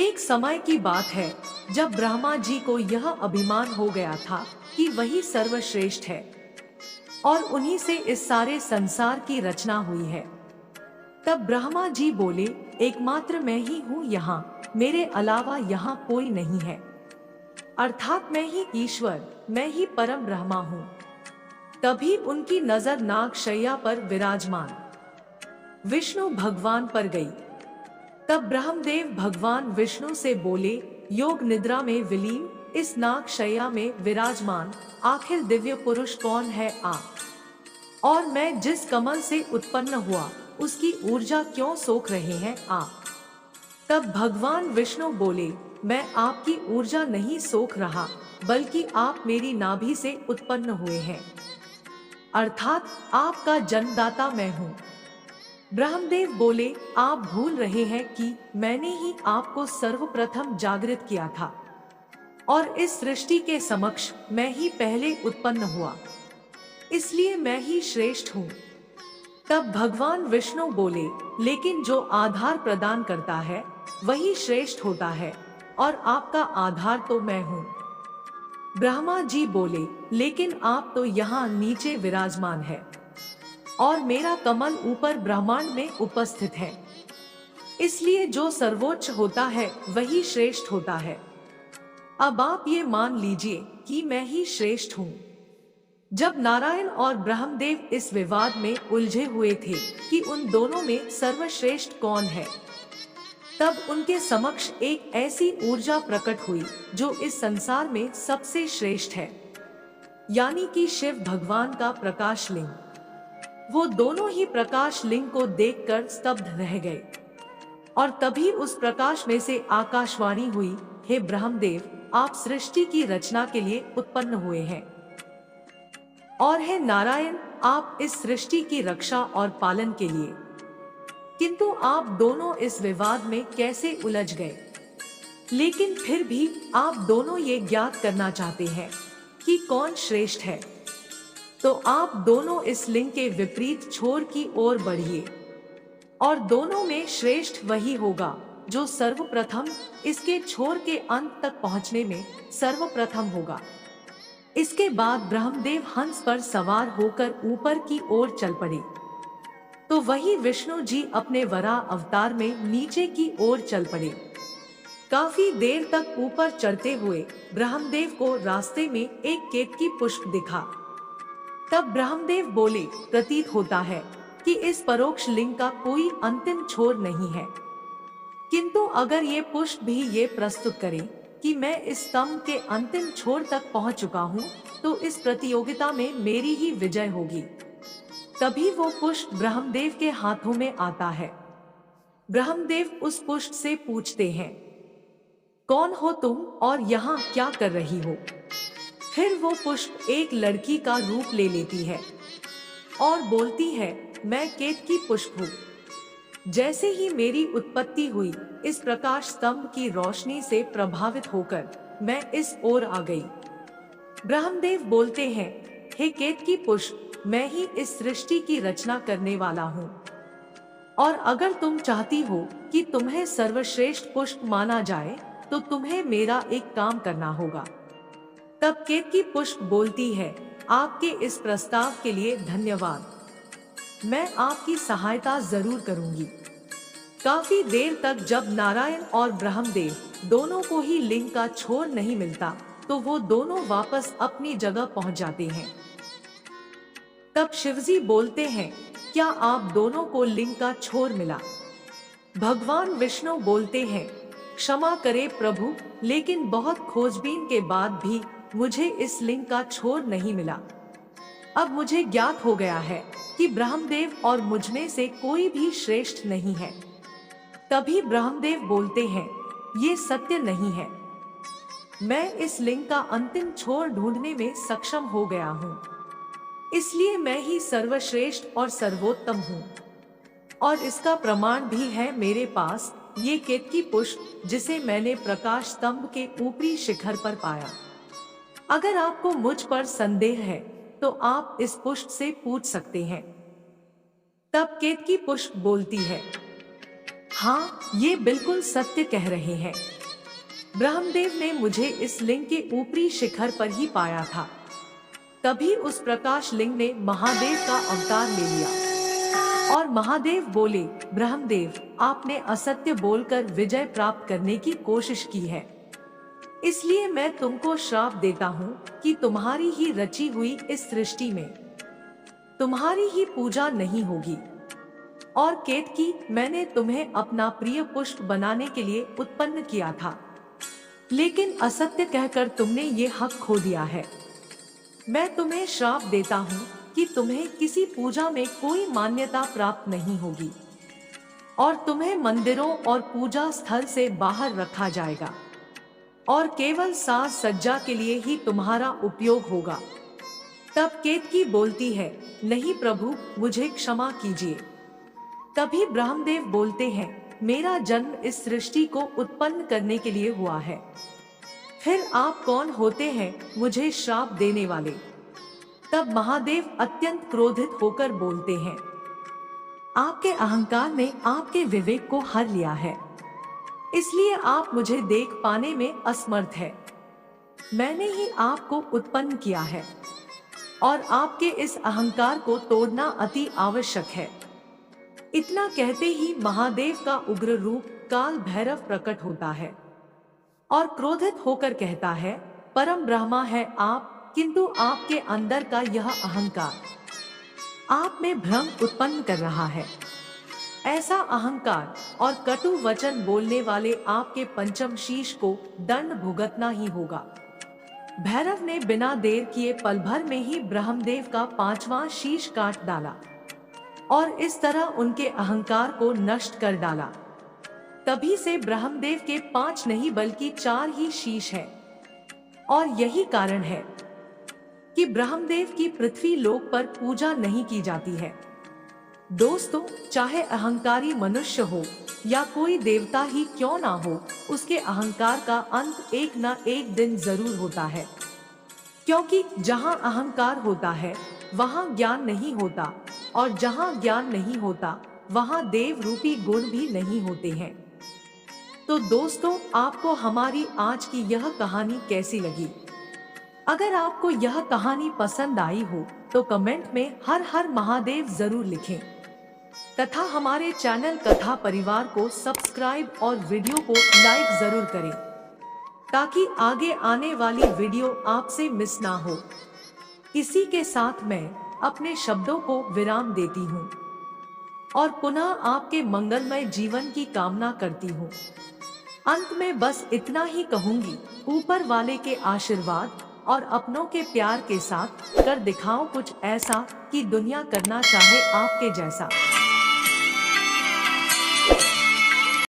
एक समय की बात है जब ब्रह्मा जी को यह अभिमान हो गया था कि वही सर्वश्रेष्ठ है और उन्हीं से इस सारे संसार की रचना हुई है। तब ब्रह्मा जी बोले, एकमात्र मैं ही हूँ यहाँ, मेरे अलावा यहाँ कोई नहीं है। अर्थात मैं ही ईश्वर, मैं ही परम ब्रह्मा हूँ। तभी उनकी नजर नागशैया पर विराजमान विष्णु भगवान पर गई। तब ब्रह्मदेव भगवान विष्णु से बोले, योग निद्रा में विलीन इस नागशैया में विराजमान आखिर दिव्य पुरुष कौन है आप? और मैं जिस कमल से उत्पन्न हुआ उसकी ऊर्जा क्यों सोख रहे हैं आप? तब भगवान विष्णु बोले, मैं आपकी ऊर्जा नहीं सोख रहा, बल्कि आप मेरी नाभि से उत्पन्न हुए हैं, अर्थात आपका जन्मदाता मैं हूँ। ब्रह्मदेव बोले, आप भूल रहे हैं कि मैंने ही आपको सर्वप्रथम जागृत किया था और इस सृष्टि के समक्ष मैं ही पहले उत्पन्न हुआ, इसलिए मैं ही श्रेष्ठ हूँ। तब भगवान विष्णु बोले, लेकिन जो आधार प्रदान करता है वही श्रेष्ठ होता है और आपका आधार तो मैं हूँ। ब्रह्मा जी बोले, लेकिन आप तो यहाँ नीचे विराजमान है और मेरा कमल ऊपर ब्रह्मांड में उपस्थित है, इसलिए जो सर्वोच्च होता है वही श्रेष्ठ होता है। अब आप ये मान लीजिए कि मैं ही श्रेष्ठ हूँ। जब नारायण और ब्रह्मदेव इस विवाद में उलझे हुए थे कि उन दोनों में सर्वश्रेष्ठ कौन है, तब उनके समक्ष एक ऐसी ऊर्जा प्रकट हुई जो इस संसार में सबसे श्रेष्ठ है, यानी कि शिव भगवान का प्रकाश लिंग। वो दोनों ही प्रकाश लिंग को देखकर स्तब्ध रह गए और तभी उस प्रकाश में से आकाशवाणी हुई, हे ब्रह्मदेव, आप सृष्टि की रचना के लिए उत्पन्न हुए हैं, और हे नारायण, आप इस सृष्टि की रक्षा और पालन के लिए। किंतु आप दोनों इस विवाद में कैसे उलझ गए? लेकिन फिर भी आप दोनों ये ज्ञात करना चाहते हैं कि कौन श्रेष्ठ है, तो आप दोनों इस लिंग के विपरीत छोर की ओर बढ़िए और दोनों में श्रेष्ठ वही होगा जो सर्वप्रथम इसके छोर के अंत तक पहुंचने में सर्वप्रथम होगा। इसके बाद ब्रह्मदेव हंस पर सवार होकर ऊपर की ओर चल पड़े, तो वही विष्णु जी अपने वराह अवतार में नीचे की ओर चल पड़े। काफी देर तक ऊपर चढ़ते हुए ब्रह्मदेव को रास्ते में एक केतकी पुष्प दिखा। तब ब्रह्मदेव बोले, प्रतीत होता है कि इस परोक्ष लिंग का कोई अंतिम छोर नहीं है, किंतु अगर ये पुष्प भी ये प्रस्तुत करे कि मैं इस स्तंभ के अंतिम छोर तक पहुंच चुका हूं, तो इस प्रतियोगिता में मेरी ही विजय होगी। तभी वो पुष्प ब्रह्मदेव के हाथों में आता है। ब्रह्मदेव उस पुष्प से पूछते हैं, कौन हो तुम और यहाँ क्या कर रही हो? फिर वो पुष्प एक लड़की का रूप ले लेती है और बोलती है, मैं केतकी पुष्प हूँ। जैसे ही मेरी उत्पत्ति हुई, इस प्रकाश स्तंभ की रोशनी से प्रभावित होकर मैं इस ओर आ गई। ब्रह्मदेव बोलते हैं, हे केतकी पुष्प, मैं ही इस सृष्टि की रचना करने वाला हूँ, और अगर तुम चाहती हो कि तुम्हें सर्वश्रेष्ठ पुष्प माना जाए, तो तुम्हें मेरा एक काम करना होगा। तब केतकी पुष्प बोलती है, आपके इस प्रस्ताव के लिए धन्यवाद, मैं आपकी सहायता जरूर करूंगी। काफी देर तक जब नारायण और ब्रह्मदेव दोनों को ही लिंग का छोर नहीं मिलता, तो वो दोनों वापस अपनी जगह पहुंच जाते हैं। तब शिवजी बोलते हैं, क्या आप दोनों को लिंग का छोर मिला? भगवान विष्णु बोलते हैं, क्षमा करे प्रभु, लेकिन बहुत खोजबीन के बाद भी मुझे इस लिंग का छोर नहीं मिला। अब मुझे ज्ञात हो गया है कि ब्रह्मदेव और मुझमें से कोई भी श्रेष्ठ नहीं है। तभी ब्रह्मदेव बोलते हैं, ये सत्य नहीं है, मैं इस लिंग का अंतिम छोर ढूंढने में सक्षम हो गया हूँ, इसलिए मैं ही सर्वश्रेष्ठ और सर्वोत्तम हूँ। और इसका प्रमाण भी है मेरे पास, ये केतकी पुष्प जिसे मैंने प्रकाश स्तंभ के ऊपरी शिखर पर पाया। अगर आपको मुझ पर संदेह है तो आप इस पुष्प से पूछ सकते हैं। तब केतकी पुष्प बोलती है, हाँ, ये बिल्कुल सत्य कह रहे हैं। ब्रह्मदेव ने मुझे इस लिंग के ऊपरी शिखर पर ही पाया था। तभी उस प्रकाश लिंग ने महादेव का अवतार ले लिया और महादेव बोले, ब्रह्मदेव, आपने असत्य बोलकर विजय प्राप्त करने की कोशिश की है, इसलिए मैं तुमको श्राप देता हूँ कि तुम्हारी ही रची हुई इस सृष्टि में तुम्हारी ही पूजा नहीं होगी। और केतकी, मैंने तुम्हें अपना प्रिय पुष्प बनाने के लिए उत्पन्न किया था, लेकिन असत्य कहकर तुमने ये हक खो दिया है। मैं तुम्हें श्राप देता हूँ कि तुम्हें किसी पूजा में कोई मान्यता प्राप्त नहीं होगी और तुम्हें मंदिरों और पूजा स्थल से बाहर रखा जाएगा और केवल साज सज्जा के लिए ही तुम्हारा उपयोग होगा। तब केतकी बोलती है, नहीं प्रभु, मुझे क्षमा कीजिए। तभी ब्रह्मदेव बोलते हैं, मेरा जन्म इस सृष्टि को उत्पन्न करने के लिए हुआ है, फिर आप कौन होते हैं मुझे श्राप देने वाले। तब महादेव अत्यंत क्रोधित होकर बोलते हैं, आपके अहंकार ने आपके विवेक को हर लिया है, इसलिए आप मुझे देख पाने में असमर्थ है। मैंने ही आपको उत्पन्न किया है और आपके इस अहंकार को तोड़ना अति आवश्यक है। इतना कहते ही महादेव का उग्र रूप काल भैरव प्रकट होता है और क्रोधित होकर कहता है, परम ब्रह्मा है आप, किंतु आपके अंदर का यह अहंकार आप में भ्रम उत्पन्न कर रहा है। ऐसा अहंकार और कटु वचन बोलने वाले आपके पंचम शीश को दंड भुगतना ही होगा। भैरव ने बिना देर किए पल भर में ही ब्रह्मदेव का 5वां शीश काट डाला और इस तरह उनके अहंकार को नष्ट कर डाला। तभी से ब्रह्मदेव के 5 नहीं बल्कि 4 ही शीश हैं और यही कारण है कि ब्रह्मदेव की पृथ्वी लोक पर पूजा नहीं की जाती है। दोस्तों, चाहे अहंकारी मनुष्य हो या कोई देवता ही क्यों ना हो, उसके अहंकार का अंत एक न एक दिन जरूर होता है, क्योंकि जहां अहंकार होता है वहां ज्ञान नहीं होता और जहां ज्ञान नहीं होता वहां देव रूपी गुण भी नहीं होते हैं। तो दोस्तों, आपको हमारी आज की यह कहानी कैसी लगी? अगर आपको यह कहानी पसंद आई हो तो कमेंट में हर हर महादेव जरूर लिखें तथा हमारे चैनल कथा परिवार को सब्सक्राइब और वीडियो को लाइक जरूर करें ताकि आगे आने वाली वीडियो आपसे मिस ना हो। इसी के साथ मैं अपने शब्दों को विराम देती हूँ और पुनः आपके मंगलमय जीवन की कामना करती हूँ। अंत में बस इतना ही कहूंगी, ऊपर वाले के आशीर्वाद और अपनों के प्यार के साथ कर दिखाओ कुछ ऐसा कि दुनिया करना चाहे आपके जैसा।